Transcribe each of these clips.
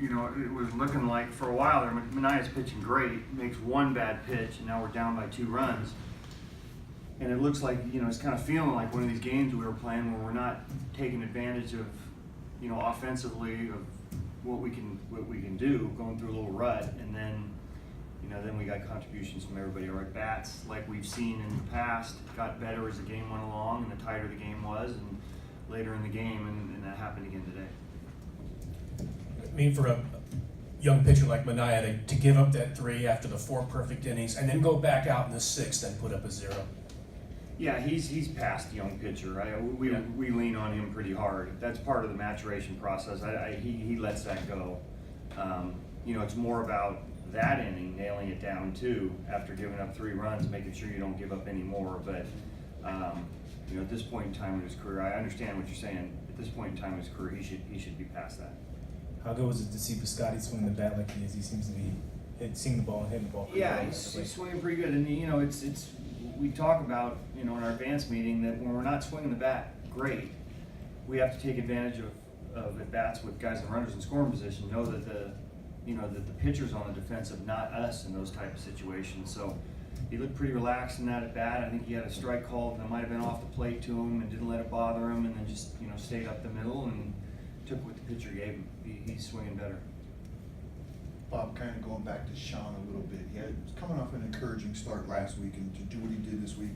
it was looking like for a while there, Mania's pitching great, makes one bad pitch, and now we're down by 2 runs. And it looks like, it's kind of feeling like one of these games we were playing where we're not taking advantage of, offensively of what we can do, going through a little rut, and then, then we got contributions from everybody. Our at-bats, like we've seen in the past, got better as the game went along and the tighter the game was, and later in the game, and that happened again today. I mean, for a young pitcher like Mania to give up that 3 after the 4 perfect innings and then go back out in the 6th and put up a 0. Yeah, he's past young pitcher. We lean on him pretty hard. That's part of the maturation process. He lets that go. It's more about that inning, nailing it down too, after giving up 3 runs, making sure you don't give up any more. But at this point in time in his career, I understand what you're saying. At this point in time in his career, he should be past that. How good was it to see Piscotty swing the bat like he is? He seems to be seeing the ball and hitting the ball pretty well. Yeah, he's swinging pretty good, and it's we talk about in our advanced meeting that when we're not swinging the bat great, we have to take advantage of at bats with guys and runners in scoring position. Know that that the pitcher's on the defensive, not us in those type of situations. So he looked pretty relaxed in that at bat. I think he had a strike call that might have been off the plate to him and didn't let it bother him, and then just stayed up the middle and took what the pitcher gave him. He's swinging better. Bob, kind of going back to Sean a little bit, he was coming off an encouraging start last week, and to do what he did this week,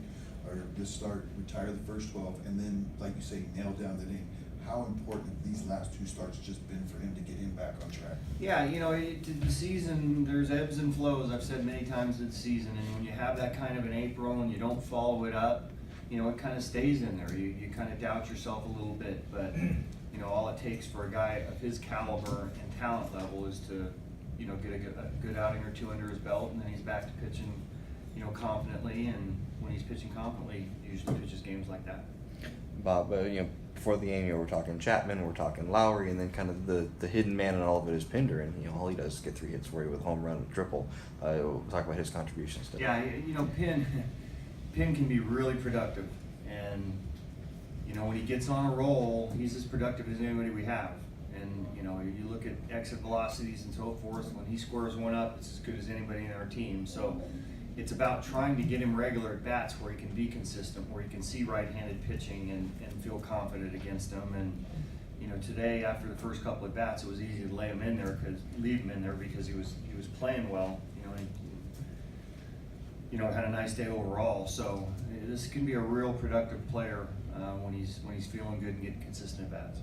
or this start, retire the first 12, and then, like you say, nail down the inning. How important have these last 2 starts just been for him to get him back on track? Yeah, the season, there's ebbs and flows. I've said many times this season, and when you have that kind of an April and you don't follow it up, it kind of stays in there. You kind of doubt yourself a little bit, but all it takes for a guy of his caliber and talent level is to get a good outing or 2 under his belt, and then he's back to pitching, confidently. And when he's pitching confidently, he usually pitches games like that. Bob, before the game, we're talking Chapman, we're talking Lowry, and then kind of the hidden man in all of it is Pinder, and all he does is get 3 hits for you with a home run and a triple. We'll talk about his contributions today. Yeah, Pin can be really productive, and when he gets on a roll, he's as productive as anybody we have. And you look at exit velocities and so forth. When he squares one up, it's as good as anybody in our team. So it's about trying to get him regular at bats where he can be consistent, where he can see right-handed pitching and feel confident against them. And today after the first couple of bats, it was easy to leave him in there because he was playing well. Had a nice day overall. So this can be a real productive player when he's feeling good and getting consistent at bats.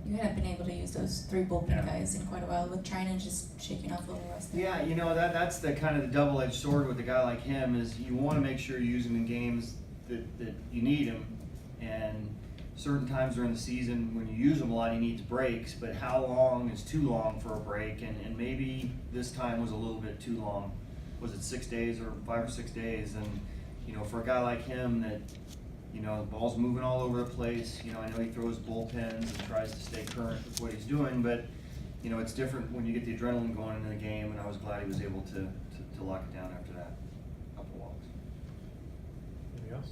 You haven't been able to use those 3 bullpen guys in quite a while, with trying to just shaking off a little rust there. Yeah, that's the kind of the double-edged sword with a guy like him, is you want to make sure you use him in games that you need him, and certain times during the season when you use him a lot, he needs breaks, but how long is too long for a break? And maybe this time was a little bit too long. Was it 6 days or 5 or 6 days? And for a guy like him that the ball's moving all over the place. I know he throws bullpens and tries to stay current with what he's doing, but it's different when you get the adrenaline going into the game, and I was glad he was able to lock it down after that couple walks. Anything else?